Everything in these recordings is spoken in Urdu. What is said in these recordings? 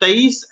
23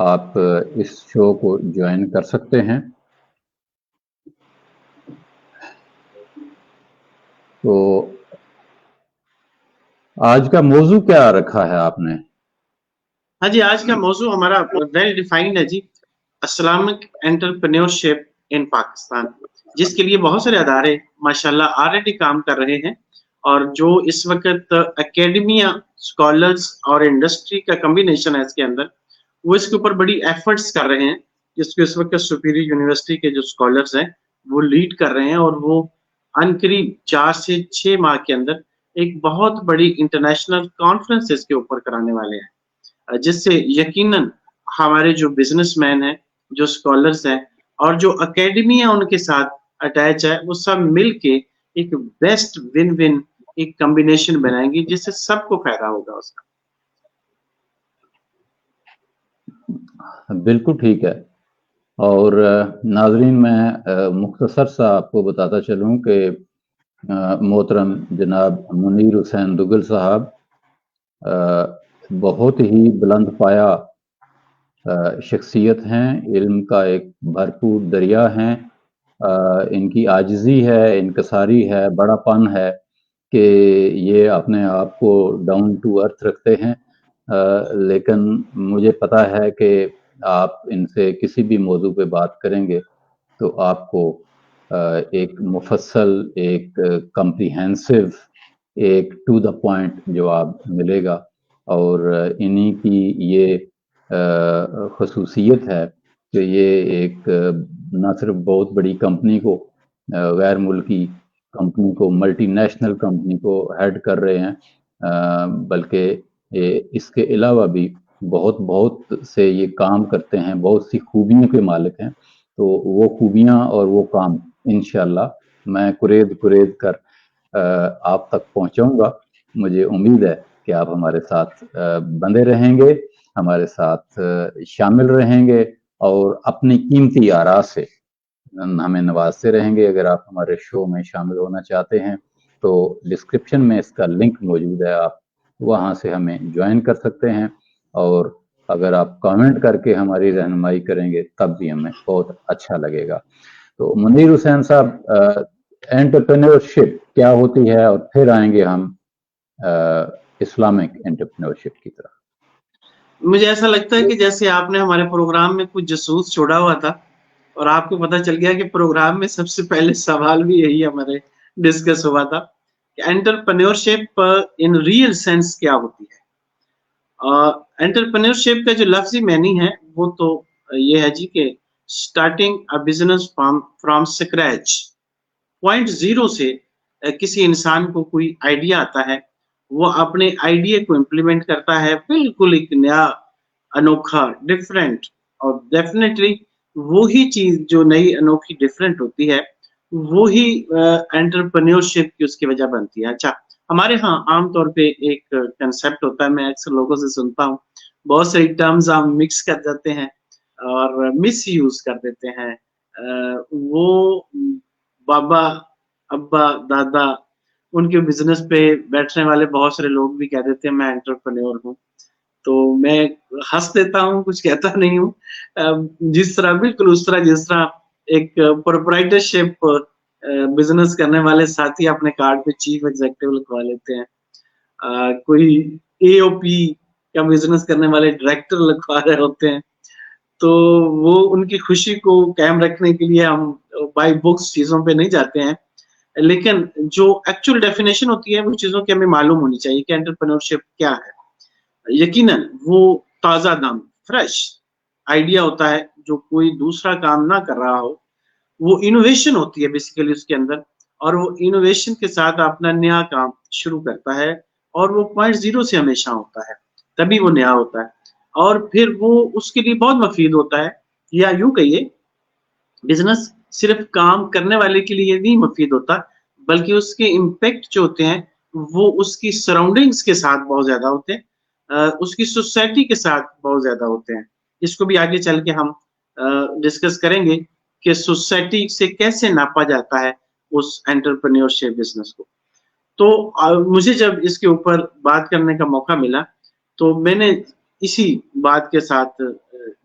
آپ اس شو کو جوائن کر سکتے ہیں. تو آج کا موضوع کیا رکھا ہے آپ نے؟ ہاں جی، آج کا موضوع ہمارا ویل ڈیفائنڈ ہے جی، اسلامک انٹرپرینیورشپ ان پاکستان، جس کے لیے بہت سارے ادارے ماشاءاللہ آلریڈی کام کر رہے ہیں، اور جو اس وقت اکیڈمیا، اسکالرس اور انڈسٹری کا کمبینیشن ہے اس کے اندر، وہ اس کے اوپر بڑی ایفرٹس کر رہے ہیں، جس کو اس وقت سپیریئر یونیورسٹی کے جو اسکالرس ہیں وہ لیڈ کر رہے ہیں، اور وہ عنقریب 4 سے 6 ماہ کے اندر ایک بہت بڑی انٹرنیشنل کانفرنس اس کے اوپر کرانے والے ہیں، جس سے یقیناً ہمارے جو بزنس مین ہیں، جو اسکالرس ہیں اور جو اکیڈمیا ان کے ساتھ اٹیچ ہے، وہ سب مل کے ایک بیسٹ ون ون ایک کمبینیشن بنائیں گے، جس سے سب کو فائدہ ہوگا اس کا. بالکل ٹھیک ہے. اور ناظرین، میں مختصر سا آپ کو بتاتا چلوں کہ محترم جناب منیر حسین دگل صاحب بہت ہی بلند پایا شخصیت ہیں، علم کا ایک بھرپور دریا ہیں. ان کی عاجزی ہے، انکساری ہے، بڑا پن ہے کہ یہ اپنے آپ کو ڈاؤن ٹو ارتھ رکھتے ہیں. لیکن مجھے پتا ہے کہ آپ ان سے کسی بھی موضوع پہ بات کریں گے تو آپ کو ایک مفصل، ایک کمپریہنسو، ایک ٹو دا پوائنٹ جواب ملے گا. اور انہی کی یہ خصوصیت ہے کہ یہ ایک نہ صرف بہت بڑی کمپنی کو، غیر ملکی کمپنی کو، ملٹی نیشنل کمپنی کو ہیڈ کر رہے ہیں، بلکہ اس کے علاوہ بھی بہت سے یہ کام کرتے ہیں، بہت سی خوبیوں کے مالک ہیں. تو وہ خوبیاں اور وہ کام انشاءاللہ میں قرید کر آپ تک پہنچاؤں گا. مجھے امید ہے کہ آپ ہمارے ساتھ بندے رہیں گے، ہمارے ساتھ شامل رہیں گے اور اپنی قیمتی آراء سے ہمیں نوازتے رہیں گے. اگر آپ ہمارے شو میں شامل ہونا چاہتے ہیں تو ڈسکرپشن میں اس کا لنک موجود ہے، آپ وہاں سے ہمیں جوائن کر سکتے ہیں. اور اگر آپ کامنٹ کر کے ہماری رہنمائی کریں گے تب بھی ہمیں بہت اچھا لگے گا. تو منیر حسین صاحب، انٹرپرینورشپ کیا ہوتی ہے، اور پھر آئیں گے ہم اسلامک انٹرپرینورشپ کی طرف. مجھے ایسا لگتا ہے کہ جیسے آپ نے ہمارے پروگرام میں کچھ جاسوس چھوڑا ہوا تھا، اور آپ کو پتہ چل گیا کہ پروگرام میں سب سے پہلے سوال بھی یہی ہمارے ڈسکس ہوا تھا کہ انٹرپرینورشپ ان ریئل سینس کیا ہوتی ہے. انٹرپرینورشپ کا جو لفظی معنی ہے وہ تو یہ ہے جی کہ starting a business from scratch, point zero سے کسی انسان کو کوئی آئیڈیا آتا ہے، وہ اپنے آئیڈیا کو امپلیمنٹ کرتا ہے، بالکل ایک نیا، انوکھا، ڈفرینٹ. اور ڈیفینیٹلی وہی چیز جو نئی، انوکھی، ڈفرینٹ ہوتی ہے، وہی انٹرپرینورشپ کی اس کی وجہ بنتی ہے. اچھا، ہمارے ہاں عام طور پہ ایک کنسیپٹ ہوتا ہے، میں اکثر لوگوں سے سنتا ہوں، بہت ساری ٹرمز ہم مکس کر جاتے ہیں اور مس یوز کر دیتے ہیں. وہ بابا، ابا، دادا، ان کے بزنس پہ بیٹھنے والے بہت سارے لوگ بھی کہہ دیتے ہیں میں انٹرپرینور ہوں، تو میں ہنس دیتا ہوں، کچھ کہتا نہیں ہوں. جس طرح، بالکل اس طرح جس طرح ایک پروپرائٹرشپ بزنس کرنے والے ساتھی اپنے کارڈ پہ چیف ایگزیکٹو لکھوا لیتے ہیں، کوئی اے او پی کا بزنس کرنے والے ڈائریکٹر لکھوا رہے ہوتے ہیں. تو وہ ان کی خوشی کو قائم رکھنے کے لیے ہم بائی بکس چیزوں پہ نہیں جاتے ہیں، لیکن جو ایکچوئل ڈیفینیشن ہوتی ہے وہ چیزوں کی ہمیں معلوم ہونی چاہیے کہ انٹرپرینورشپ کیا ہے. یقیناً وہ تازہ دم، فریش آئیڈیا ہوتا ہے جو کوئی دوسرا کام نہ کر رہا ہو. وہ انوویشن ہوتی ہے بیسیکلی اس کے اندر، اور وہ انوویشن کے ساتھ اپنا نیا کام شروع کرتا ہے، اور وہ پوائنٹ زیرو سے ہمیشہ ہوتا ہے، تبھی وہ نیا ہوتا ہے. اور پھر وہ اس کے لیے بہت مفید ہوتا ہے، یا یوں کہیے بزنس صرف کام کرنے والے کے لیے نہیں مفید ہوتا، بلکہ اس کے امپیکٹ جو ہوتے ہیں وہ اس کی سراؤنڈنگز کے ساتھ بہت زیادہ ہوتے ہیں، اس کی سوسائٹی کے ساتھ بہت زیادہ ہوتے ہیں. اس کو بھی آگے چل کے ہم ڈسکس کریں گے کہ سوسائٹی سے کیسے ناپا جاتا ہے اس انٹرپرینورشپ بزنس کو. تو مجھے جب اس کے اوپر بات کرنے کا موقع ملا تو میں نے اسی بات کے ساتھ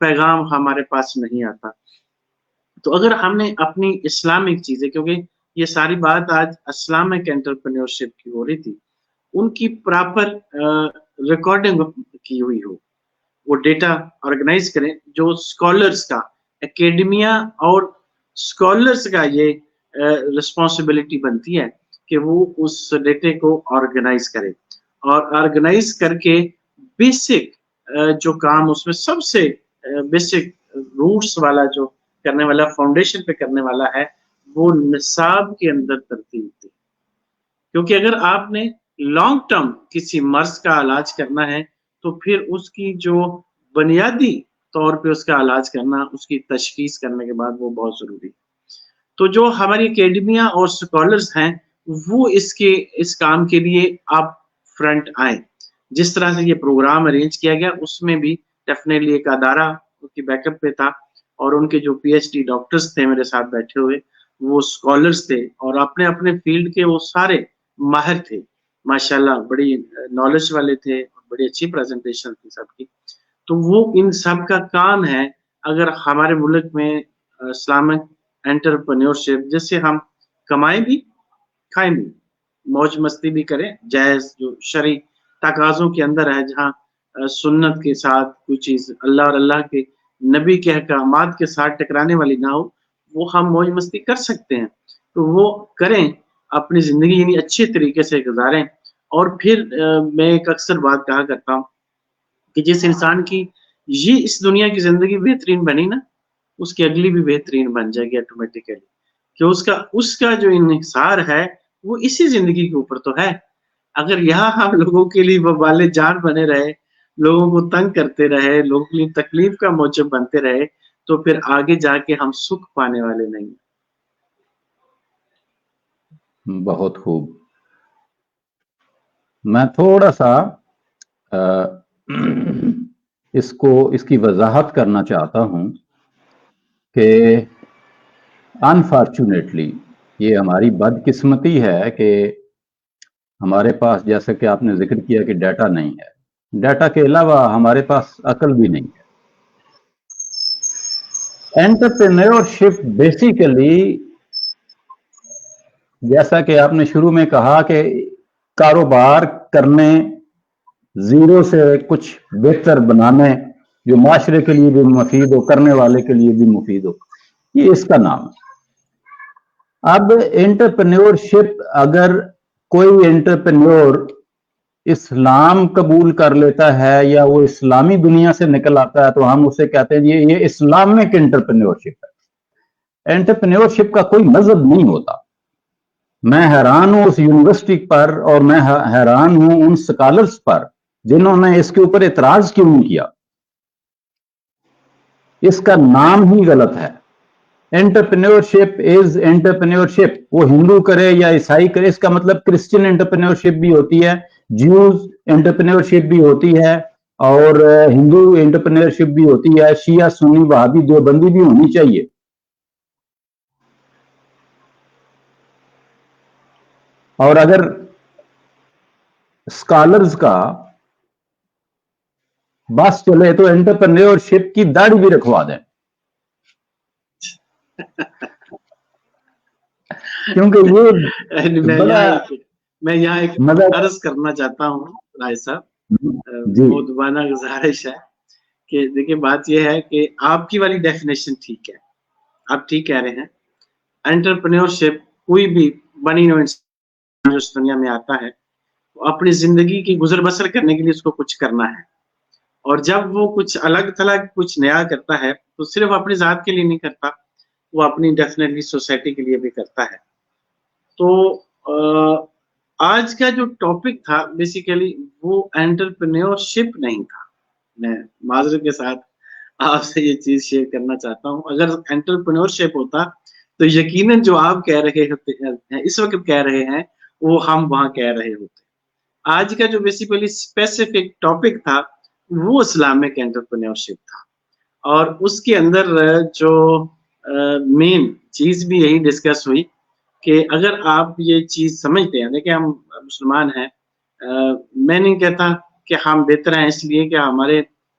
پیغام ہمارے پاس نہیں آتا. تو اگر ہم نے اپنی اسلامک چیزیں، کیونکہ یہ ساری بات آج اسلامک انٹرپرینیورشپ کی ہو رہی تھی، ان کی پراپر ریکارڈنگ کی ہوئی ہو، وہ ڈیٹا آرگنائز کریں، جو اسکالرس کا، اکیڈمیا اور اسکالرس کا یہ رسپانسبلٹی بنتی ہے کہ وہ اس ڈیٹے کو آرگنائز کرے، اور آرگنائز کر کے بیسک جو کام اس میں سب سے بیسک روٹس والا جو کرنے والا، فاؤنڈیشن پہ کرنے والا ہے، وہ نصاب کے اندر ترتیب دی. کیونکہ اگر آپ نے لانگ ٹرم کسی مرض کا علاج کرنا ہے تو پھر اس کی جو بنیادی طور پہ اس کا علاج کرنا، اس کی تشخیص کرنے کے بعد وہ بہت ضروری ہے. تو جو ہماری اکیڈمیا اور اسکالرز ہیں وہ اس کام کے لیے آپ فرنٹ آئیں. جس طرح سے یہ پروگرام ارینج کیا گیا اس میں بھی ڈیفینیٹلی ایک ادارہ ان کی بیک اپ پہ تھا، اور ان کے جو پی ایچ ڈی ڈاکٹرز تھے میرے ساتھ بیٹھے ہوئے، وہ اسکالرز تھے اور اپنے اپنے فیلڈ کے وہ سارے ماہر تھے ماشاءاللہ، بڑی نالج والے تھے، بڑی اچھی پریزنٹیشن تھی سب کی. تو وہ ان سب کا کام ہے. اگر ہمارے ملک میں اسلامک انٹرپرینیورشپ، جس سے ہم کمائیں بھی کھائیں بھی، موج مستی بھی کریں، جائز جو شرعی تقاضوں کے اندر ہے، جہاں سنت کے ساتھ کوئی چیز اللہ اور اللہ کے نبی کے احکامات کے ساتھ ٹکرانے والی نہ ہو، وہ ہم موج مستی کر سکتے ہیں. تو وہ کریں، اپنی زندگی یعنی اچھے طریقے سے گزاریں. اور پھر میں ایک اکثر بات کہا کرتا ہوں کہ جس انسان کی یہ اس دنیا کی زندگی بہترین بنی نا، اس کی اگلی بھی بہترین بن جائے گی آٹومیٹیکلی، کہ اس کا جو انحصار ہے وہ اسی زندگی کے اوپر تو ہے. اگر یہاں ہم لوگوں کے لیے وبال جان بنے رہے، لوگوں کو تنگ کرتے رہے، لوگوں کے لیے تکلیف کا موجب بنتے رہے، تو پھر آگے جا کے ہم سکھ پانے والے نہیں. بہت خوب. میں تھوڑا سا اس کی وضاحت کرنا چاہتا ہوں کہ انفارچونیٹلی یہ ہماری بدقسمتی ہے کہ ہمارے پاس، جیسا کہ آپ نے ذکر کیا کہ ڈیٹا نہیں ہے، ڈیٹا کے علاوہ ہمارے پاس عقل بھی نہیں ہے. انٹرپرینیورشپ بیسیکلی، جیسا کہ آپ نے شروع میں کہا کہ کاروبار کرنے، زیرو سے کچھ بہتر بنانے، جو معاشرے کے لیے بھی مفید ہو، کرنے والے کے لیے بھی مفید ہو، یہ اس کا نام ہے. اب انٹرپرینیورشپ، اگر کوئی انٹرپرینیور اسلام قبول کر لیتا ہے یا وہ اسلامی دنیا سے نکل آتا ہے تو ہم اسے کہتے ہیں یہ اسلامک انٹرپرینیورشپ ہے. انٹرپرینیورشپ کا کوئی مذہب نہیں ہوتا. میں حیران ہوں اس یونیورسٹی پر، اور میں حیران ہوں ان سکالرز پر جنہوں نے اس کے اوپر اعتراض کیوں نہیں کیا. اس کا نام ہی غلط ہے. انٹرپرینیورشپ از انٹرپرینیورشپ، وہ ہندو کرے یا عیسائی کرے. اس کا مطلب کرسچن انٹرپرینیورشپ بھی ہوتی ہے، جیوز انٹرپرینیورشپ بھی ہوتی ہے، اور ہندو انٹرپرینیورشپ بھی ہوتی ہے، شیعہ سنی وہابی دیوبندی بھی ہونی چاہیے. اور اگر اسکالرز کا بس چلے تو انٹرپرینیورشپ کی داڑھی بھی رکھوا دیں، کیونکہ یہ میں یہاں ایک عرض کرنا چاہتا ہوں رائے صاحب، مودبانہ گزارش ہے کہ دیکھیں بات یہ ہے کہ آپ کی والی ڈیفینیشن ٹھیک ہے، آپ ٹھیک کہہ رہے ہیں. انٹرپرینیورشپ کوئی بھی بنی نوع انسان جو اس دنیا میں آتا ہے اپنی زندگی کی گزر بسر کرنے کے لیے اس کو کچھ کرنا ہے، اور جب وہ کچھ الگ تھلگ کچھ نیا کرتا ہے تو صرف اپنی ذات کے لیے نہیں کرتا، وہ اپنی ڈیفینیٹلی سوسائٹی کے لیے بھی کرتا ہے. تو آج کا جو ٹاپک تھا بیسیکلی وہ انٹرپرینیورشپ نہیں تھا. میں معذرت کے ساتھ آپ سے یہ چیز شیئر کرنا چاہتا ہوں. اگر انٹرپرینیورشپ ہوتا تو یقیناً جو آپ کہہ رہے ہوتے ہیں اس وقت کہہ رہے ہیں وہ ہم وہاں کہہ رہے ہوتے. آج کا جو بیسیکلی اسپیسیفک ٹاپک تھا وہ اسلامک انٹرپرینیورشپ تھا، اور اس کے اندر جو مین چیز بھی یہی ڈسکس ہوئی کہ اگر آپ یہ چیز سمجھتے ہیں، دیکھیں ہم مسلمان ہیں، میں نہیں کہتا کہ ہم بہتر ہیں اس لیے کہ ہمارے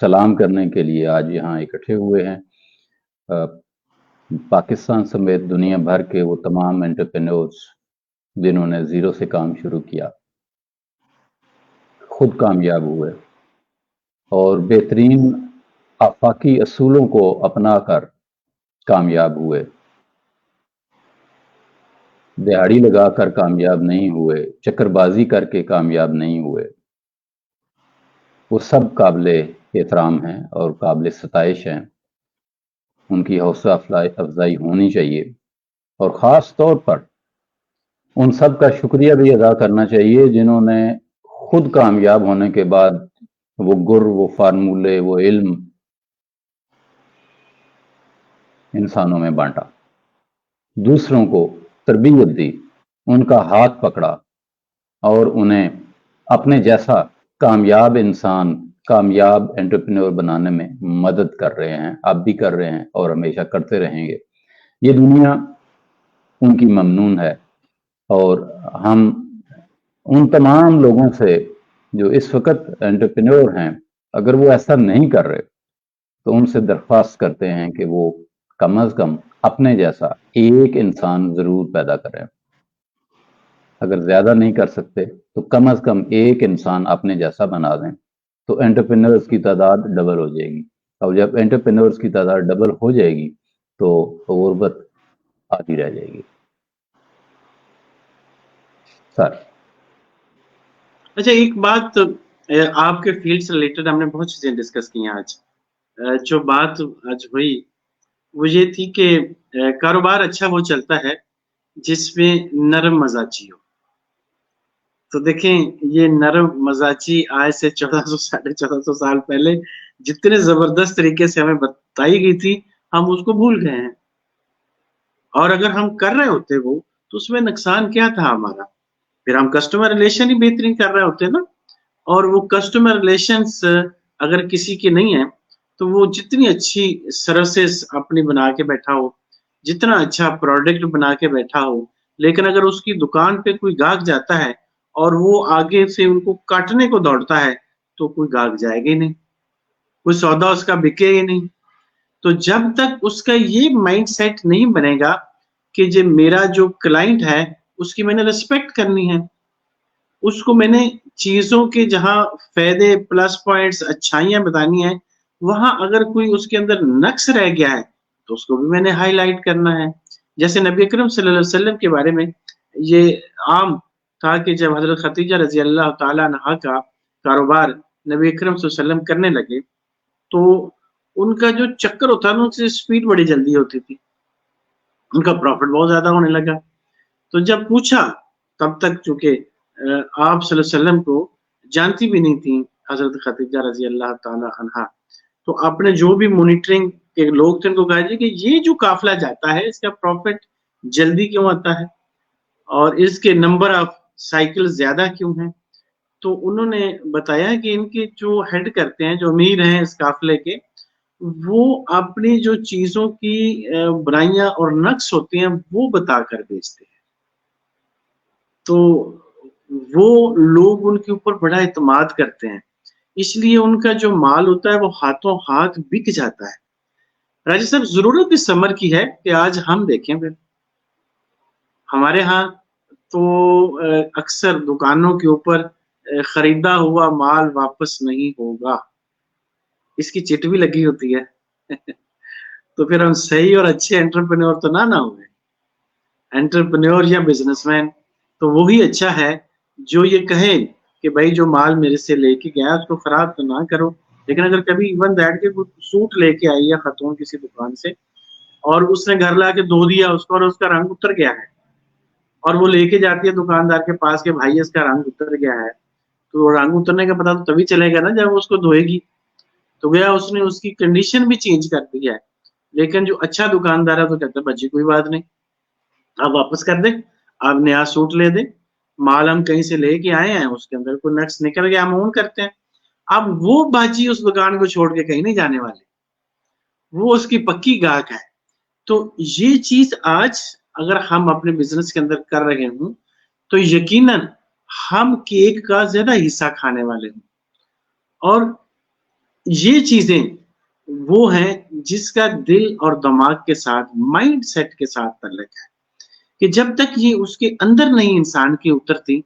سلام کرنے کے لیے آج یہاں اکٹھے ہوئے ہیں پاکستان سمیت دنیا بھر کے وہ تمام انٹرپرینورز جنہوں نے زیرو سے کام شروع کیا، خود کامیاب ہوئے اور بہترین آفاقی اصولوں کو اپنا کر کامیاب ہوئے، دہاڑی لگا کر کامیاب نہیں ہوئے، چکر بازی کر کے کامیاب نہیں ہوئے۔ وہ سب قابل احترام ہیں اور قابل ستائش ہیں، ان کی حوصلہ افزائی ہونی چاہیے، اور خاص طور پر ان سب کا شکریہ بھی ادا کرنا چاہیے جنہوں نے خود کامیاب ہونے کے بعد وہ گر، وہ فارمولے، وہ علم انسانوں میں بانٹا، دوسروں کو تربیت دی، ان کا ہاتھ پکڑا اور انہیں اپنے جیسا کامیاب انسان، کامیاب انٹرپرینور بنانے میں مدد کر رہے ہیں، اب بھی کر رہے ہیں اور ہمیشہ کرتے رہیں گے۔ یہ دنیا ان کی ممنون ہے، اور ہم ان تمام لوگوں سے جو اس وقت انٹرپرینور ہیں، اگر وہ ایسا نہیں کر رہے تو ان سے درخواست کرتے ہیں کہ وہ کم از کم اپنے جیسا ایک انسان ضرور پیدا کریں۔ اگر زیادہ نہیں کر سکتے تو کم از کم ایک انسان اپنے جیسا بنا دیں، تو انٹرپرینورز کی تعداد ڈبل ہو جائے گی، اور جب انٹرپرینورز کی تعداد ڈبل ہو جائے گی تو غربت آتی رہ جائے گی۔ سر اچھا، ایک بات آپ کے فیلڈ سے ریلیٹڈ ہم نے بہت چیزیں ڈسکس کی ہیں آج۔ جو بات آج ہوئی وہ یہ تھی کہ کاروبار اچھا وہ چلتا ہے جس میں نرم مزاجی ہو۔ تو دیکھیں، یہ نرم مزاجی آج سے 1400 سال پہلے جتنے زبردست طریقے سے ہمیں بتائی گئی تھی، ہم اس کو بھول گئے ہیں، اور اگر ہم کر رہے ہوتے وہ تو اس میں نقصان کیا تھا ہمارا؟ پھر ہم کسٹمر ریلیشن ہی بہترین کر رہے ہوتے نا، اور وہ کسٹمر ریلیشنز اگر کسی کے نہیں ہیں تو وہ جتنی اچھی سروسز اپنی بنا کے بیٹھا ہو، جتنا اچھا پروڈکٹ بنا کے بیٹھا ہو، لیکن اگر اس کی دکان پہ کوئی گاہک جاتا ہے اور وہ آگے سے ان کو کاٹنے کو دوڑتا ہے تو کوئی گاہک جائے گا ہی نہیں، کوئی سودا اس کا بکے ہی نہیں۔ تو جب تک اس کا یہ مائنڈ سیٹ نہیں بنے گا کہ جو میرا جو کلائنٹ ہے اس کی میں نے ریسپیکٹ کرنی ہے، اس کو میں نے چیزوں کے جہاں فائدے، پلس پوائنٹس، اچھائیاں بتانی ہیں، وہاں اگر کوئی اس کے اندر نقص رہ گیا ہے تو اس کو بھی میں نے ہائی لائٹ کرنا ہے۔ جیسے نبی اکرم صلی اللہ علیہ وسلم کے بارے میں یہ عام تھا کہ جب حضرت خدیجہ رضی اللہ تعالیٰ عنہا کا کاروبار نبی اکرم صلی اللہ علیہ وسلم کرنے لگے تو ان کا جو چکر ہوتا نا، ان سے سپیڈ بڑی جلدی ہوتی تھی، ان کا پروفٹ بہت زیادہ ہونے لگا۔ تو جب پوچھا، تب تک چونکہ آپ صلی اللہ علیہ وسلم کو جانتی بھی نہیں تھی حضرت خدیجہ رضی اللہ تعالی عنہا، تو آپ نے جو بھی مانیٹرنگ کے لوگ تھے ان کو کہا جی کہ یہ جو قافلہ جاتا ہے اس کا پروفٹ جلدی کیوں آتا ہے اور اس کے نمبر آف سائیکل زیادہ کیوں ہیں؟ تو انہوں نے بتایا کہ ان کے جو ہیڈ کرتے ہیں، جو امیر ہیں اس قافلے کے، وہ اپنی جو چیزوں کی برائیاں اور نقص ہوتے ہیں وہ بتا کر بیچتے ہیں، تو وہ لوگ ان کے اوپر بڑا اعتماد کرتے ہیں، اس لیے ان کا جو مال ہوتا ہے وہ ہاتھوں ہاتھ بک جاتا ہے۔ راجہ صاحب، ضرورت اس سمر کی ہے کہ آج ہم دیکھیں پھر ہمارے ہاں تو اکثر دکانوں کے اوپر خریدا ہوا مال واپس نہیں ہوگا، اس کی چٹ بھی لگی ہوتی ہے تو پھر ہم صحیح اور اچھے انٹرپرینور تو نہ ہوئے۔ انٹرپرینور یا بزنس مین تو وہی اچھا ہے جو یہ کہے کہ بھائی جو مال میرے سے لے کے گیا اس کو خراب تو نہ کرو، لیکن اگر کبھی ایون دیٹ کے سوٹ لے کے آئی ہے خاتون کسی دکان سے اور اس نے گھر لا کے دھو دیا اس کو اور اس کا رنگ اتر گیا ہے، اور وہ لے کے جاتی ہے دکاندار کے پاس کہ بھائی اس کا رنگ اتر گیا ہے، تو رنگ اترنے کا پتا تو تبھی چلے گا نا جب اس کو دھوئے گی، تو گیا اس نے اس کی کنڈیشن بھی چینج کر دی ہے۔ لیکن جو اچھا دکاندار ہے تو کہتا ہے بچی کوئی بات نہیں، آپ واپس کر دیں، آپ نیا سوٹ لے دیں، مال ہم کہیں سے لے کے آئے ہیں اس کے اندر کوئی نقص نکل گیا ہم اون کرتے ہیں۔ اب وہ باجی اس دکان کو چھوڑ کے کہیں نہیں جانے والے، وہ اس کی پکی گاہک ہے۔ تو یہ چیز آج اگر ہم اپنے بزنس کے اندر کر رہے ہوں تو یقیناً ہم کیک کا زیادہ حصہ کھانے والے ہوں، اور یہ چیزیں وہ ہیں جس کا دل اور دماغ کے ساتھ، مائنڈ سیٹ کے ساتھ تعلق ہے، کہ جب تک یہ اس کے اندر نہیں انسان کی اترتی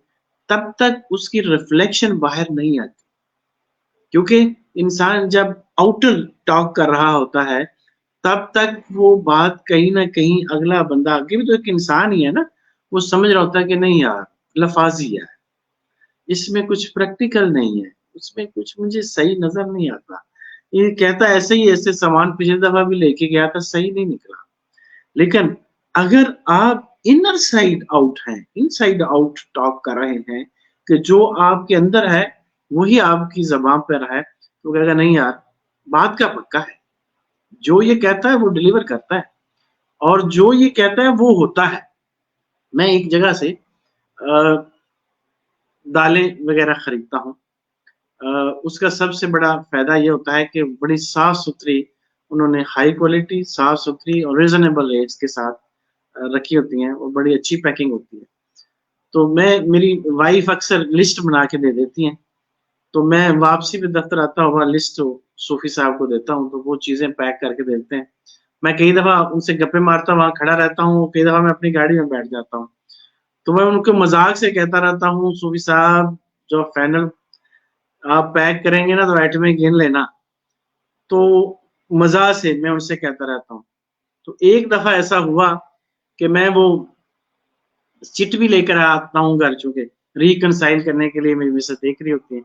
تب تک اس کی ریفلیکشن باہر نہیں آتی. کیونکہ انسان جب آؤٹر ٹاک کر رہا ہوتا ہے تب تک وہ بات کہیں نہ کہیں اگلا بندہ، آگے بھی تو ایک انسان ہی ہے نا، وہ سمجھ رہا ہوتا ہے کہ نہیں یار لفاظی ہے، اس میں کچھ پریکٹیکل نہیں ہے، اس میں کچھ مجھے صحیح نظر نہیں آتا. یہ کہتا ہے ایسے ہی ایسے سامان پچھلی دفعہ بھی لے کے گیا تھا، صحیح نہیں نکلا. لیکن اگر آپ انر سائڈ آؤٹ ہیں، ان سائڈ آؤٹ ٹاک کر رہے ہیں کہ جو آپ کے اندر ہے وہی آپ کی زبان پر ہے، تو کہے گا نہیں یار بات کا پکا ہے، جو یہ کہتا ہے وہ ڈلیور کرتا ہے، اور جو یہ کہتا ہے وہ ہوتا ہے. میں ایک جگہ سے دالیں وغیرہ خریدتا ہوں. اس کا سب سے بڑا فائدہ یہ ہوتا ہے کہ بڑی صاف ستھری انہوں نے ہائی کوالٹی، صاف ستھری اور ریزنیبل ریٹس کے ساتھ رکھی ہوتی ہیں اور بڑی اچھی پیکنگ ہوتی ہے. تو میری وائف اکثر لسٹ بنا کے دے دیتی ہیں، تو میں واپسی پہ دفتر آتا ہوا لسٹ صوفی صاحب کو دیتا ہوں، تو وہ چیزیں پیک کر کے دیتے ہیں. میں کئی دفعہ ان سے گپے مارتا وہاں کھڑا رہتا ہوں، کئی دفعہ میں اپنی گاڑی میں بیٹھ جاتا ہوں، تو میں ان کو مذاق سے کہتا رہتا ہوں صوفی صاحب جو فائنل آپ پیک کریں گے نا تو ایٹمیں گن لینا. تو مزاح سے میں ان سے کہتا رہتا ہوں. تو ایک دفعہ ایسا ہوا کہ میں وہ چٹ بھی لے کر آتا ہوں گھر، چونکہ ریکنسائل کرنے کے لیے میری مسز دیکھ رہی ہوتی ہیں.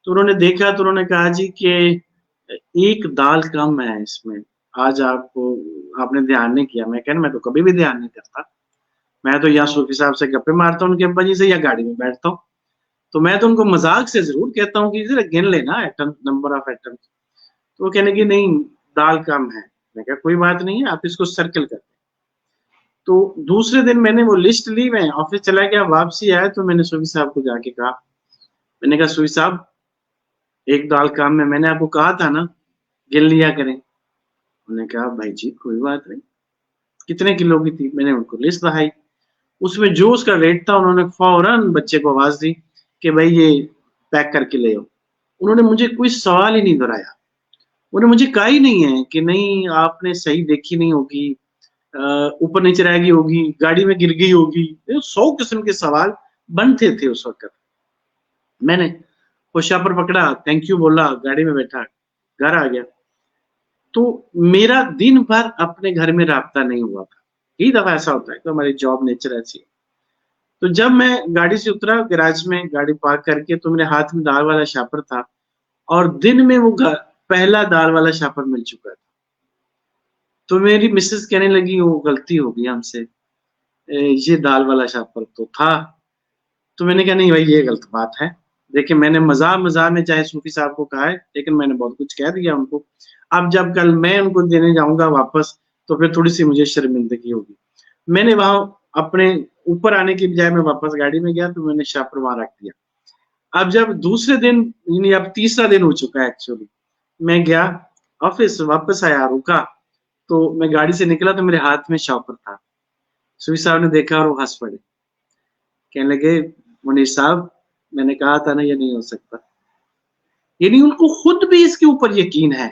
تو انہوں نے دیکھا تو انہوں نے کہا جی کہ ایک دال کم ہے اس میں، آج آپ نے دھیان نہیں کیا. میں کہنا میں تو کبھی بھی دھیان نہیں کرتا، میں تو یا صوفی صاحب سے گپے مارتا ہوں ان کے ابا جی سے، یا گاڑی میں بیٹھتا ہوں. تو میں تو ان کو مذاق سے ضرور کہتا ہوں کہ ذرا گن لینا ایٹم، نمبر آف ایٹم. تو وہ کہنے کی نہیں دال کم ہے. میں کہا کوئی بات نہیں ہے، آپ اس کو سرکل کریں. تو دوسرے دن میں نے وہ لسٹ لی، میں آفس چلا گیا، واپسی آیا تو میں نے صوفی صاحب کو جا کے کہا، میں نے کہا صوفی صاحب ایک دال کام میں نے آپ کو کہا تھا نا گن لیا کریں. انہوں نے کہا بھائی جی کوئی بات نہیں. کتنے کلو کی تھی؟ میں نے ان کو لسٹ دکھائی، اس میں جو اس کا ریٹ تھا انہوں نے فوراً بچے کو آواز دی کہ بھائی یہ پیک کر کے لے آؤ. انہوں نے مجھے کوئی سوال ہی نہیں دہرایا، انہوں نے مجھے کہا ہی نہیں ہے کہ نہیں آپ نے صحیح دیکھی نہیں ہوگی، اوپر نیچے رہ گئی ہوگی، گاڑی میں گر گئی ہوگی. 100 قسم کے سوال بنتے تھے اس وقت. میں نے خوشا پر پکڑا، تھینک یو بولا، گاڑی میں بیٹھا، گھر آ گیا. تو میرا دن بھر اپنے گھر میں رابطہ نہیں ہوا تھا. کئی دفعہ ایسا ہوتا ہے کہ ہماری جاب نیچر ایسی ہے. تو جب میں گاڑی سے اترا گیراج میں گاڑی پارک کر کے، تو میرے ہاتھ میں دال والا شاپر تھا، اور دن میں وہ پہلا دال والا شاپر مل چکا تھا. تو میری مسز کہنے لگی وہ غلطی ہو گئی ہم سے، یہ دال والا شاپر تو تھا. تو میں نے کہا نہیں بھائی یہ غلط بات ہے. دیکھیں میں نے مزاح میں چاہے صوفی صاحب کو کہا ہے، لیکن میں نے بہت کچھ کہہ دیا ان کو. اب جب کل میں ان کو دینے جاؤں گا واپس تو پھر تھوڑی سی مجھے شرمندگی ہوگی. میں نے وہاں اپنے اوپر آنے کی بجائے میں واپس گاڑی میں گیا تو میں نے شاپر وہاں رکھ دیا. اب جب دوسرے دن، یعنی اب تیسرا دن ہو چکا ہے ایکچولی، میں گیا آفس، واپس آیا، رکا تو میں گاڑی سے نکلا تو میرے ہاتھ میں شاپر تھا. صوفی صاحب نے دیکھا اور وہ ہنس پڑے، کہنے لگے منیر صاحب میں نے کہا تھا نا یہ نہیں ہو سکتا. یعنی ان کو خود بھی اس کے اوپر یقین ہے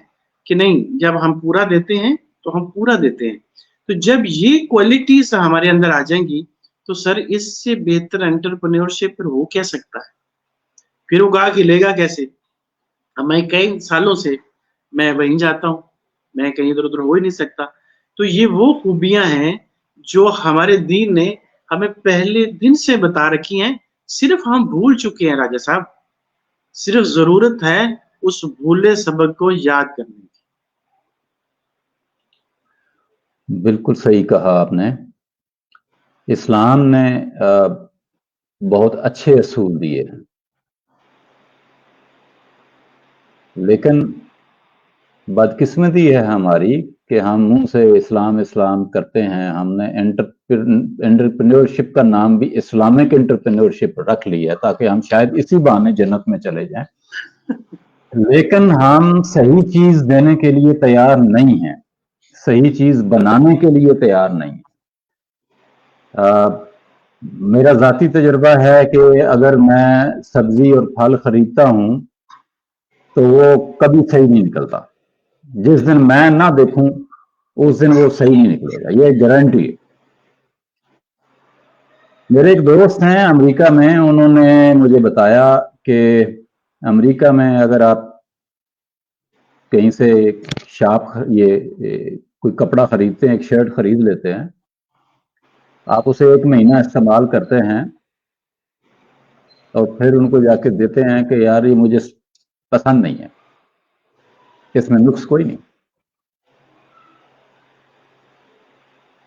کہ نہیں جب ہم پورا دیتے ہیں تو ہم پورا دیتے ہیں. تو جب یہ کوالٹیز ہمارے اندر آ جائیں گی تو سر اس سے بہتر انٹرپرینیورشپ پھر ہو کیا سکتا ہے؟ پھر وہ گاہ کھلے گا کیسے؟ اب میں کئی سالوں سے میں وہیں جاتا ہوں، میں کہیں ادھر ادھر ہو ہی نہیں سکتا. تو یہ وہ خوبیاں ہیں جو ہمارے دین نے ہمیں پہلے دن سے بتا رکھی ہیں، صرف ہم بھول چکے ہیں راجا صاحب. صرف ضرورت ہے اس بھولے سبق کو یاد کرنے کی. بالکل صحیح کہا آپ نے. اسلام نے بہت اچھے اصول دیے، لیکن بدقسمتی ہے ہماری کہ ہم منہ سے اسلام اسلام کرتے ہیں. ہم نے انٹرپرینیورشپ کا نام بھی اسلامک انٹرپرینیورشپ رکھ لی ہے تاکہ ہم شاید اسی بہانے جنت میں چلے جائیں، لیکن ہم صحیح چیز دینے کے لیے تیار نہیں ہیں، صحیح چیز بنانے کے لیے تیار نہیں. میرا ذاتی تجربہ ہے کہ اگر میں سبزی اور پھل خریدتا ہوں تو وہ کبھی صحیح نہیں نکلتا. جس دن میں نہ دیکھوں اس دن وہ صحیح نہیں نکلے گا، یہ گارنٹی ہے. میرے ایک دوست ہیں امریکہ میں، انہوں نے مجھے بتایا کہ امریکہ میں اگر آپ کہیں سے شاپ یہ کوئی کپڑا خریدتے ہیں، ایک شرٹ خرید لیتے ہیں، آپ اسے 1 مہینہ استعمال کرتے ہیں اور پھر ان کو جا کے دیتے ہیں کہ یار یہ مجھے پسند نہیں ہے، اس میں نقص کوئی نہیں.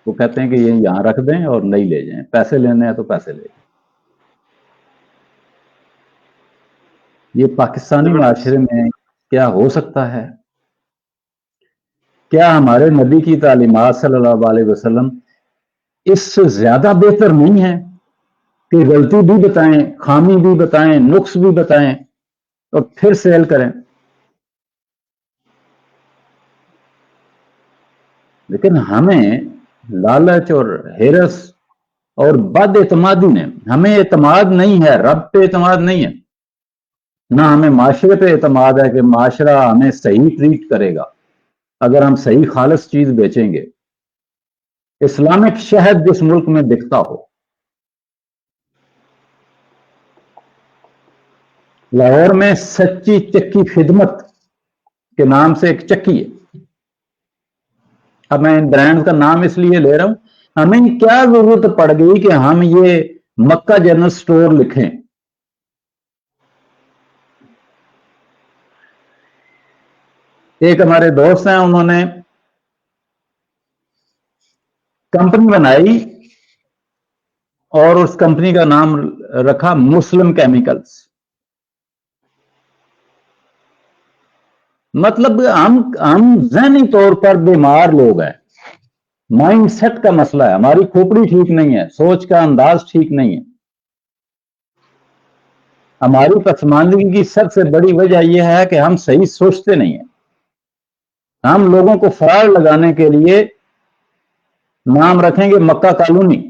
وہ کہتے ہیں کہ یہ یہاں رکھ دیں اور نہیں لے جائیں، پیسے لینے ہیں تو پیسے لے جائیں. یہ پاکستانی معاشرے میں کیا ہو سکتا ہے؟ کیا ہمارے نبی کی تعلیمات صلی اللہ علیہ وسلم اس سے زیادہ بہتر نہیں ہے کہ غلطی بھی بتائیں، خامی بھی بتائیں، نقص بھی بتائیں اور پھر سیل کریں؟ لیکن ہمیں لالچ اور ہرس اور بد اعتمادی نے، ہمیں اعتماد نہیں ہے، رب پہ اعتماد نہیں ہے، نہ ہمیں معاشرے پہ اعتماد ہے کہ معاشرہ ہمیں صحیح ٹریٹ کرے گا اگر ہم صحیح خالص چیز بیچیں گے. اسلامک شہد جس ملک میں بکتا ہو، لاہور میں سچی چکی خدمت کے نام سے ایک چکی ہے. اب میں ان برانڈ کا نام اس لیے لے رہا ہوں، ہمیں کیا ضرورت پڑ گئی کہ ہم یہ مکہ جنرل سٹور لکھیں؟ ایک ہمارے دوست ہیں، انہوں نے کمپنی بنائی اور اس کمپنی کا نام رکھا مسلم کیمیکلز. مطلب ہم ذہنی طور پر بیمار لوگ ہیں، مائنڈ سیٹ کا مسئلہ ہے، ہماری کھوپڑی ٹھیک نہیں ہے، سوچ کا انداز ٹھیک نہیں ہے. ہماری پسماندگی کی سب سے بڑی وجہ یہ ہے کہ ہم صحیح سوچتے نہیں ہیں. ہم لوگوں کو فراڈ لگانے کے لیے نام رکھیں گے مکہ کالونی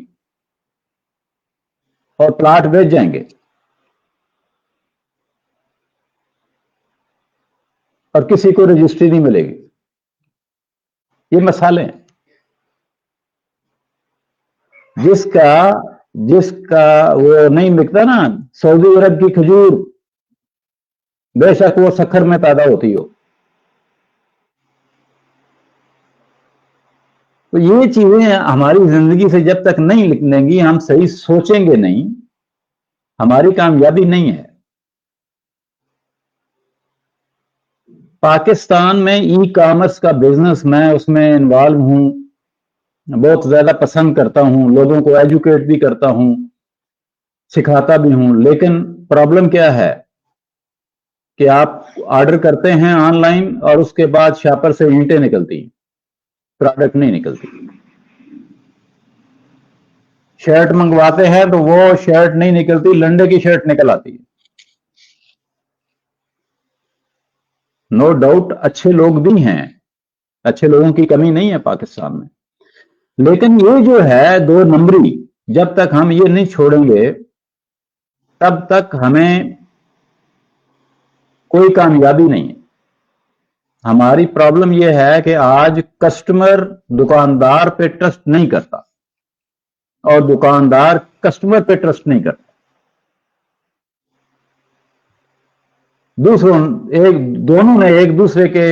اور پلاٹ بیچ جائیں گے اور کسی کو رجسٹری نہیں ملے گی. یہ مسالے ہیں. جس کا وہ نہیں بکتا نا سعودی عرب کی کھجور، بے شک وہ سکھر میں پیدا ہوتی ہو. تو یہ چیزیں ہماری زندگی سے جب تک نہیں نکلیں گی، ہم صحیح سوچیں گے نہیں، ہماری کامیابی نہیں ہے. پاکستان میں ای کامرس کا بزنس، میں اس میں انوالو ہوں، بہت زیادہ پسند کرتا ہوں، لوگوں کو ایجوکیٹ بھی کرتا ہوں، سکھاتا بھی ہوں. لیکن پرابلم کیا ہے کہ آپ آرڈر کرتے ہیں آن لائن اور اس کے بعد شاپر سے اینٹیں نکلتی ہیں، پروڈکٹ نہیں نکلتی. شرٹ منگواتے ہیں تو وہ شرٹ نہیں نکلتی، لنڈے کی شرٹ نکل آتی ہے. نو ڈاؤٹ اچھے لوگ بھی ہیں، اچھے لوگوں کی کمی نہیں ہے پاکستان میں، لیکن یہ جو ہے 2 نمبری، جب تک ہم یہ نہیں چھوڑیں گے تب تک ہمیں کوئی کامیابی نہیں ہے. ہماری پرابلم یہ ہے کہ آج کسٹمر دکاندار پہ ٹرسٹ نہیں کرتا اور دکاندار کسٹمر پہ ٹرسٹ نہیں کرتا. دونوں نے ایک دوسرے کے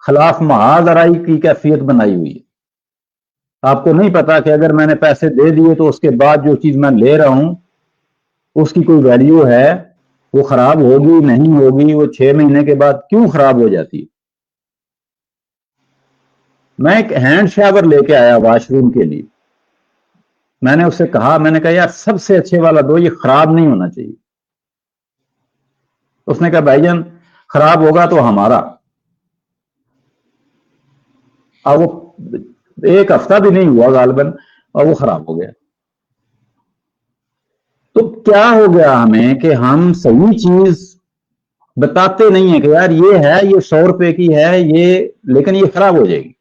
خلاف محاذ آرائی کی کیفیت بنائی ہوئی ہے. آپ کو نہیں پتا کہ اگر میں نے پیسے دے دیے تو اس کے بعد جو چیز میں لے رہا ہوں اس کی کوئی ویلیو ہے، وہ خراب ہوگی نہیں ہوگی، وہ 6 مہینے کے بعد کیوں خراب ہو جاتی ہے. میں ایک ہینڈ شاور لے کے آیا واش روم کے لیے، میں نے اس سے کہا، میں نے کہا یار سب سے اچھے والا دو، یہ خراب نہیں ہونا چاہیے. اس نے کہا بھائی جان خراب ہوگا تو ہمارا. اب وہ 1 ہفتہ بھی نہیں ہوا غالباً اور وہ خراب ہو گیا. تو کیا ہو گیا ہمیں کہ ہم صحیح چیز بتاتے نہیں ہیں کہ یار یہ ہے، یہ 100 روپے کی ہے، یہ لیکن یہ خراب ہو جائے گی،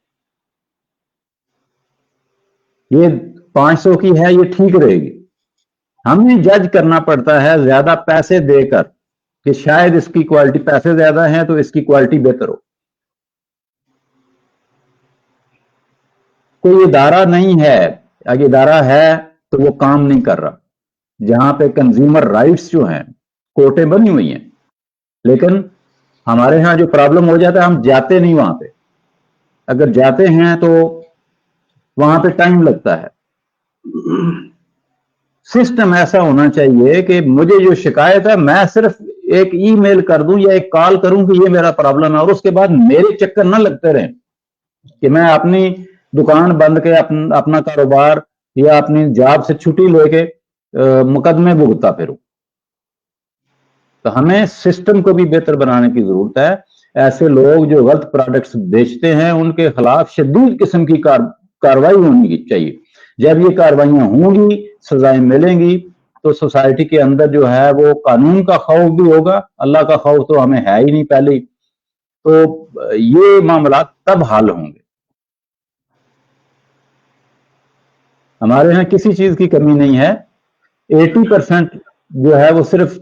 یہ 500 کی ہے، یہ ٹھیک رہے گی. ہمیں جج کرنا پڑتا ہے زیادہ پیسے دے کر کہ شاید اس کی کوالٹی پیسے زیادہ ہیں تو اس کی کوالٹی بہتر ہو. کوئی ادارہ نہیں ہے، اگر ادارہ ہے تو وہ کام نہیں کر رہا. جہاں پہ کنزیومر رائٹس جو ہیں کورٹیں بنی ہوئی ہیں، لیکن ہمارے ہاں جو پرابلم ہو جاتا ہے ہم جاتے نہیں وہاں پہ. اگر جاتے ہیں تو وہاں پہ ٹائم لگتا ہے. سسٹم ایسا ہونا چاہیے کہ مجھے جو شکایت ہے میں صرف ایک ای میل کر دوں یا ایک کال کروں کہ یہ میرا پرابلم ہے، اور اس کے بعد میرے چکر نہ لگتے رہیں کہ میں اپنی دکان بند کے اپنا کاروبار یا اپنی جاب سے چھٹی لے کے مقدمے بھگتتا پھروں. تو ہمیں سسٹم کو بھی بہتر بنانے کی ضرورت ہے. ایسے لوگ جو غلط پروڈکٹس بیچتے ہیں ان کے خلاف شدید قسم کی کارروائی ہونی چاہیے. جب یہ کاروائیاں ہوں گی، سزائیں ملیں گی، تو سوسائٹی کے اندر جو ہے وہ قانون کا خوف بھی ہوگا. اللہ کا خوف تو ہمیں ہے ہی نہیں پہلے. تو یہ معاملات تب حل ہوں گے. ہمارے یہاں کسی چیز کی کمی نہیں ہے. 80% جو ہے وہ صرف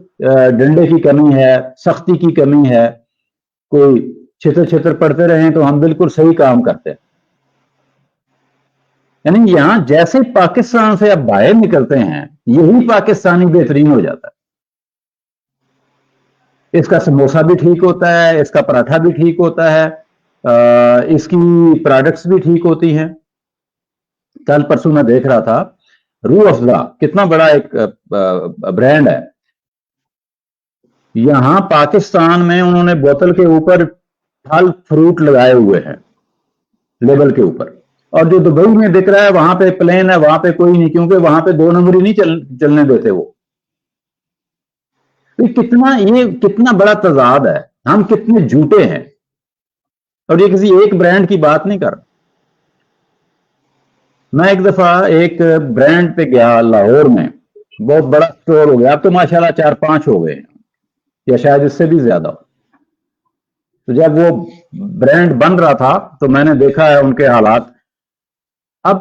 ڈنڈے کی کمی ہے، سختی کی کمی ہے. کوئی چھتر چھتر پڑھتے رہیں تو ہم بالکل صحیح کام کرتے ہیں. یعنی یہاں جیسے پاکستان سے اب باہر نکلتے ہیں یہی پاکستانی بہترین ہو جاتا ہے. اس کا سموسہ بھی ٹھیک ہوتا ہے، اس کا پراٹھا بھی ٹھیک ہوتا ہے، اس کی پروڈکٹس بھی ٹھیک ہوتی ہیں. کل پرسوں میں دیکھ رہا تھا روح افزا کتنا بڑا ایک برانڈ ہے. یہاں پاکستان میں انہوں نے بوتل کے اوپر پھل فروٹ لگائے ہوئے ہیں لیبل کے اوپر، اور جو دبئی میں دکھ رہا ہے وہاں پہ پلین ہے، وہاں پہ کوئی نہیں، کیونکہ وہاں پہ 2 نمبری نہیں چلنے دیتے وہ. یہ کتنا بڑا تضاد ہے. ہم کتنے جھوٹے ہیں. اور یہ کسی ایک برانڈ کی بات نہیں کر. میں ایک دفعہ ایک برانڈ پہ گیا لاہور میں، بہت بڑا سٹور ہو گیا، اب تو ماشاءاللہ 4-5 ہو گئے ہیں یا شاید اس سے بھی زیادہ. تو جب وہ برانڈ بن رہا تھا تو میں نے دیکھا ہے ان کے حالات. اب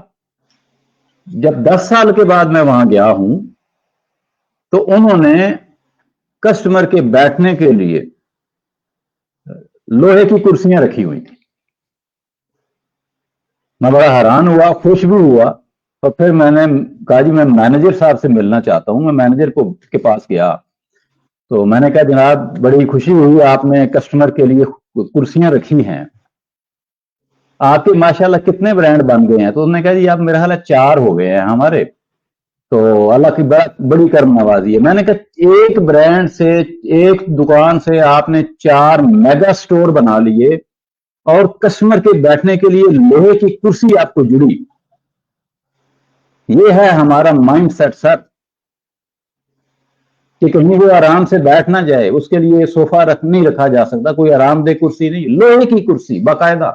جب 10 سال کے بعد میں وہاں گیا ہوں تو انہوں نے کسٹمر کے بیٹھنے کے لیے لوہے کی کرسیاں رکھی ہوئی تھی. میں بڑا حیران ہوا، خوش بھی ہوا. اور پھر میں نے کہا جی میں مینیجر صاحب سے ملنا چاہتا ہوں. میں مینیجر کے پاس گیا تو میں نے کہا جناب بڑی خوشی ہوئی آپ نے کسٹمر کے لیے کرسیاں رکھی ہیں، آپ کے ماشاءاللہ کتنے برانڈ بن گئے ہیں؟ تو انہوں نے کہا جی آپ میرا خیال ہے 4 ہو گئے ہیں ہمارے. تو اللہ کی بڑی کرم نوازی ہے. میں نے کہا ایک برانڈ سے، ایک دکان سے آپ نے 4 میگا سٹور بنا لیے اور کسٹمر کے بیٹھنے کے لیے لوہے کی کرسی آپ کو جڑی. یہ ہے ہمارا مائنڈ سیٹ سر، کہ کہیں وہ آرام سے بیٹھ نہ جائے، اس کے لیے صوفہ نہیں رکھا جا سکتا، کوئی آرام دہ کرسی نہیں، لوہے کی کرسی باقاعدہ.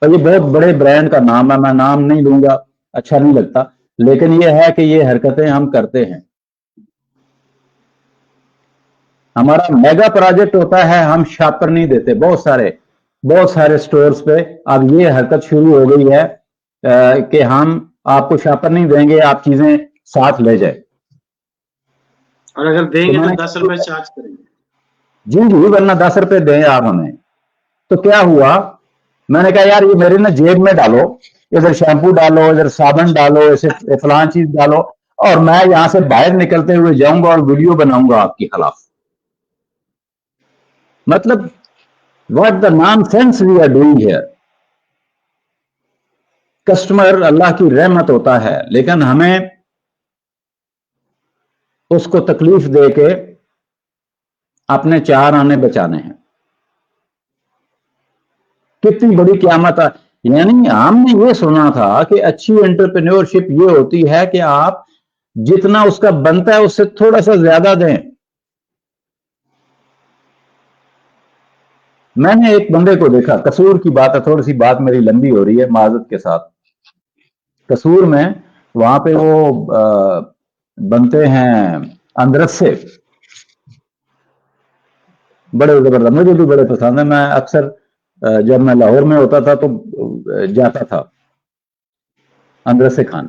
اور یہ بہت بڑے برانڈ کا نام ہے، میں نام نہیں لوں گا، اچھا نہیں لگتا، لیکن یہ ہے کہ یہ حرکتیں ہم کرتے ہیں. ہمارا میگا پروجیکٹ ہوتا ہے، ہم شاپر نہیں دیتے. بہت سارے سٹورز پہ اب یہ حرکت شروع ہو گئی ہے کہ ہم آپ کو شاپر نہیں دیں گے، آپ چیزیں ساتھ لے جائیں. اور اگر دیں گے تو 10 روپے چارج کریں گے. جی ورنہ 10 روپے دیں آپ ہمیں. تو کیا ہوا، میں نے کہا یار یہ میرے نا جیب میں ڈالو، ادھر شیمپو ڈالو، ادھر صابن ڈالو، ایسے فلان چیز ڈالو، اور میں یہاں سے باہر نکلتے ہوئے جاؤں گا اور ویڈیو بناؤں گا آپ کے خلاف. مطلب what the nonsense we are doing here. Customer اللہ کی رحمت ہوتا ہے، لیکن ہمیں اس کو تکلیف دے کے اپنے 4 آنے بچانے ہیں. کتنی بڑی قیامت ہے. یعنی ہم نے یہ سنا تھا کہ اچھی انٹرپرینیورشپ یہ ہوتی ہے کہ آپ جتنا اس کا بنتا ہے اس سے تھوڑا سا زیادہ دیں. میں نے ایک بندے کو دیکھا، قصور کی بات ہے، تھوڑی سی بات میری لمبی ہو رہی ہے معذرت کے ساتھ. قصور میں وہاں پہ وہ بنتے ہیں اندرس سے، بڑے زبردست، مجھے بھی بڑے پسند ہیں. میں اکثر جب میں لاہور میں ہوتا تھا تو جاتا تھا اندرس سے کھانے.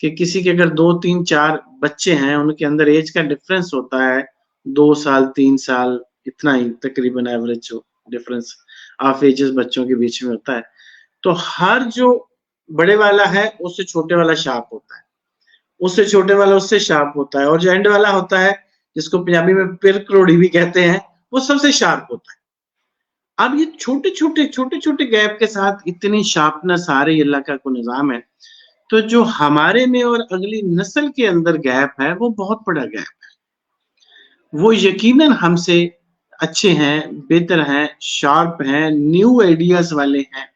کہ کسی کے اگر 2 3 4 بچے ہیں ان کے اندر ایج کا ڈفرینس ہوتا ہے 2 سال 3 سال اتنا ہی تقریباً ایوریج ڈفرینس آف ایجز بچوں کے بیچ میں ہوتا ہے. تو ہر جو بڑے والا ہے اس سے چھوٹے والا شارپ ہوتا ہے, اس سے چھوٹے والا اس سے شارپ ہوتا ہے, اور جو اینڈ والا ہوتا ہے جس کو پنجابی میں پیر کروڑی بھی کہتے ہیں وہ سب سے شارپ ہوتا ہے. اب یہ چھوٹے چھوٹے گیپ کے ساتھ اتنی شارپنس آ رہی اللہ کا کوئی نظام ہے. تو جو ہمارے میں اور اگلی نسل کے اندر گیپ ہے وہ بہت بڑا گیپ ہے. وہ یقیناً ہم سے اچھے ہیں, بہتر ہیں, شارپ ہیں, نیو آئیڈیاز والے ہیں,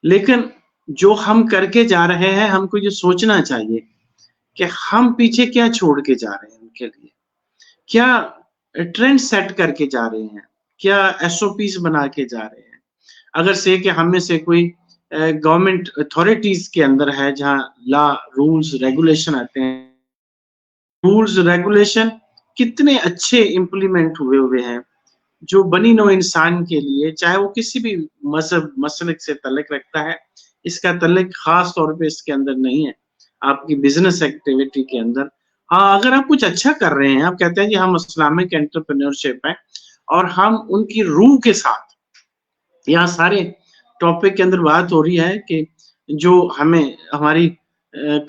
لیکن جو ہم کر کے جا رہے ہیں ہم کو یہ سوچنا چاہیے کہ ہم پیچھے کیا چھوڑ کے جا رہے ہیں, ان کے لیے کیا ٹرینڈ سیٹ کر کے جا رہے ہیں, کیا ایس او پیز بنا کے جا رہے ہیں. اگر سے کہ ہم میں سے کوئی گورنمنٹ اتھارٹیز کے اندر ہے جہاں لا رولز ریگولیشن آتے ہیں, رولز ریگولیشن کتنے اچھے امپلیمنٹ ہوئے ہیں جو بنی نوع انسان کے لیے, چاہے وہ کسی بھی مذہب مسلک سے تعلق رکھتا ہے, اس کا تعلق خاص طور پہ اس کے اندر نہیں ہے آپ کی بزنس ایکٹیویٹی کے اندر. ہاں اگر آپ کچھ اچھا کر رہے ہیں, آپ کہتے ہیں کہ ہم اسلامک انٹرپرینورشپ ہیں اور ہم ان کی روح کے ساتھ, یہاں سارے ٹاپک کے اندر بات ہو رہی ہے کہ جو ہمیں ہماری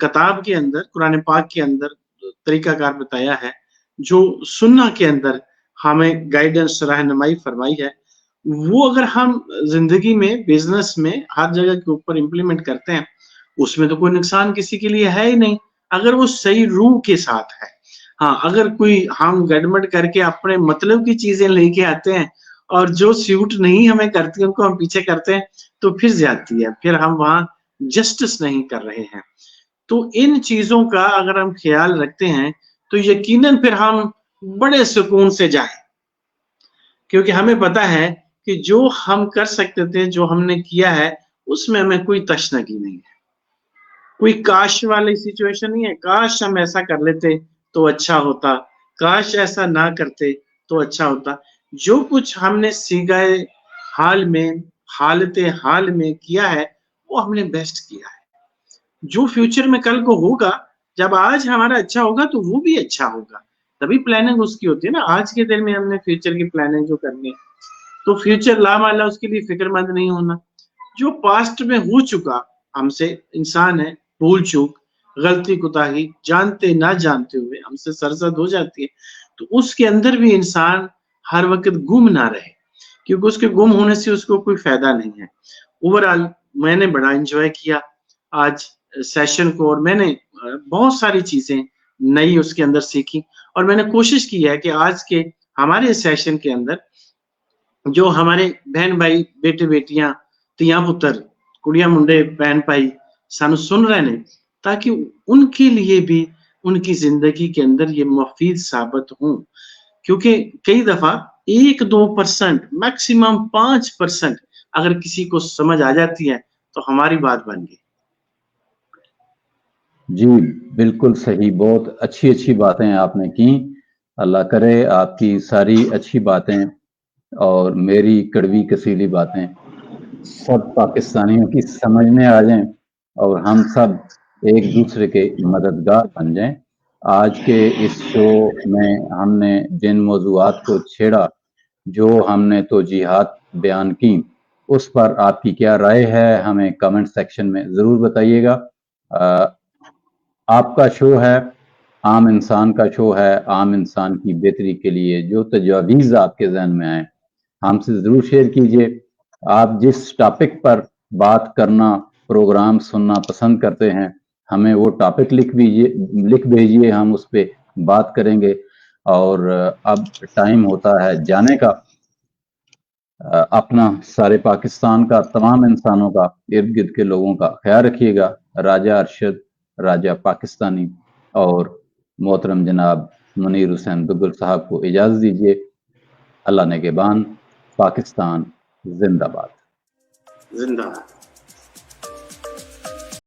کتاب کے اندر قرآن پاک کے اندر طریقہ کار بتایا ہے, جو سننا کے اندر ہمیں گائیڈنس رہنمائی فرمائی ہے, وہ اگر ہم زندگی میں بزنس میں ہر جگہ کے اوپر امپلیمنٹ کرتے ہیں اس میں تو کوئی نقصان کسی کے لیے ہے ہی نہیں اگر وہ صحیح روح کے ساتھ ہے. ہاں اگر کوئی ہم گڑبڑ کر کے اپنے مطلب کی چیزیں لے کے آتے ہیں اور جو سیوٹ نہیں ہمیں کرتی ان کو ہم پیچھے کرتے ہیں تو پھر زیادتی ہے, پھر ہم وہاں جسٹس نہیں کر رہے ہیں. تو ان چیزوں کا اگر ہم خیال رکھتے ہیں تو یقیناً پھر ہم بڑے سکون سے جائیں, کیونکہ ہمیں پتا ہے کہ جو ہم کر سکتے تھے, جو ہم نے کیا ہے, اس میں ہمیں کوئی تشنگی نہیں ہے, کوئی کاش والی سچویشن نہیں ہے. کاش ہم ایسا کر لیتے تو اچھا ہوتا, کاش ایسا نہ کرتے تو اچھا ہوتا. جو کچھ ہم نے سیگائے حال میں حالت حال میں کیا ہے وہ ہم نے بیسٹ کیا ہے. جو فیوچر میں کل کو ہوگا, جب آج ہمارا اچھا ہوگا تو وہ بھی اچھا ہوگا, تبھی پلاننگ اس کی ہوتی ہے نا. آج کے دن میں ہم نے فیوچر کی پلاننگ جو کرنی ہے تو فیوچر لامعلہ اس کے لیے فکر مند نہیں ہونا. جو پاسٹ میں ہو چکا ہم سے, انسان ہے, بھول چوک غلطی کوتاہی جانتے نہ جانتے ہوئے ہم سے سرزد ہو جاتی ہے, تو اس کے اندر بھی انسان ہر وقت گم نہ رہے, کیونکہ اس کے گم ہونے سے اس کو کوئی فائدہ نہیں ہے. اوورآل میں نے بڑا انجوائے کیا آج سیشن کو, اور میں نے بہت ساری چیزیں نئی اس کے اندر سیکھی, اور میں نے کوشش کی ہے کہ آج کے ہمارے سیشن کے اندر جو ہمارے بہن بھائی بیٹے بیٹیاں تیاں پتر کڑیاں منڈے بہن بھائی سانو سن رہے ہیں, تاکہ ان کے لیے بھی ان کی زندگی کے اندر یہ مفید ثابت ہوں. کیونکہ کئی دفعہ 1-2% میکسیمم 5% اگر کسی کو سمجھ آ جاتی ہے تو ہماری بات بن گئی. جی بالکل صحیح, بہت اچھی باتیں آپ نے کی. اللہ کرے آپ کی ساری اچھی باتیں اور میری کڑوی کسیلی باتیں سب پاکستانیوں کی سمجھ میں آ جائیں اور ہم سب ایک دوسرے کے مددگار بن جائیں. آج کے اس شو میں ہم نے جن موضوعات کو چھیڑا, جو ہم نے توجیہات بیان کی, اس پر آپ کی کیا رائے ہے ہمیں کمنٹ سیکشن میں ضرور بتائیے گا. آپ کا شو ہے, عام انسان کا شو ہے, عام انسان کی بہتری کے لیے جو تجاویز آپ کے ذہن میں آئیں ہم سے ضرور شیئر کیجئے. آپ جس ٹاپک پر بات کرنا, پروگرام سننا پسند کرتے ہیں, ہمیں وہ ٹاپک لکھ بھیجئے, ہم اس پہ بات کریں گے. اور اب ٹائم ہوتا ہے جانے کا. اپنا سارے پاکستان کا, تمام انسانوں کا, ارد گرد کے لوگوں کا خیال رکھیے گا. راجہ ارشد, راجہ پاکستانی اور محترم جناب منیر حسین دگل صاحب کو اجازت دیجیے. اللہ نگہبان. پاکستان زندہ باد. زندہ باد.